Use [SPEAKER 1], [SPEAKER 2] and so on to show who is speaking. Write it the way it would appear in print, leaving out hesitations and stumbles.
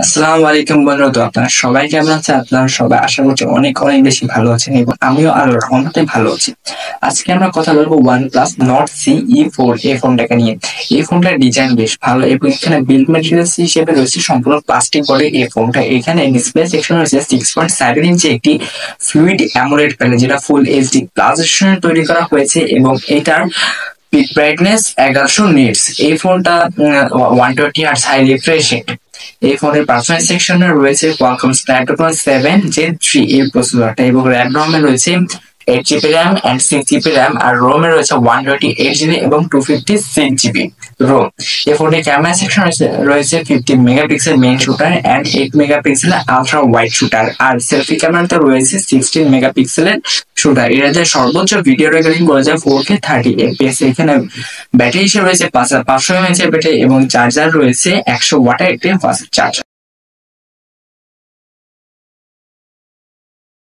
[SPEAKER 1] আসসালামু আলাইকুম বন্ধুরা, তো আপনারা সবাই কেমন আছেন? আপনারা সবাই আশা করছি অনেক অনেক বেশি ভালো আছেন এবং আমিও আল্লাহর রহমতে ভালো আছি। আজকে আমরা কথা বলবো OnePlus Nord CE4 এই ফোনটাকে নিয়ে। এই ফোনটার ডিজাইন বেশ ভালো এবং এখানে বিল্ড ম্যাটেরিয়ালস হিসেবে রয়েছে সম্পূর্ণ প্লাস্টিক বডি এই ফোনটা। এখানে ডিসপ্লে সেকশন রয়েছে 6.7 ইঞ্চি একটি ফ্লুইড অ্যামোলেড প্যানেল, যেটা ফুল এইচডি প্লাস তৈরি করা হয়েছে এবং এটার পিক ব্রাইটনেস 1100 নিটস। এই ফোনটা 120 হার্টজ হাই রিফ্রেশ রেট। এই ফোনের পারফরমেন্স সেকশনে রয়েছে কোয়ালকম স্ন্যাপড্রাগন 7 Gen 3 এই প্রসেসরটা এবং র্যাম রমে রয়েছে 8 GB RAM and 6 GB RAM, আর রোমে রয়েছে 128 GB এবং 256 GB রোম। এই ফোনের ক্যামেরা সেকশন রয়েছে 50 megapixel main shooter and 8 megapixel ultra wide shooter, আর সেলফি ক্যামেরাতে রয়েছে 16 মেগাপিক্সেলের শুটার। এটাতে সর্বোচ্চ ভিডিও রেকর্ডিং করা যায় 4K 30 FPS। এখানে ব্যাটারি হিসেবে রয়েছে 500 mAh ব্যাটারি এবং চার্জার রয়েছে 100 ওয়াটের একটি ফাস্ট চার্জার।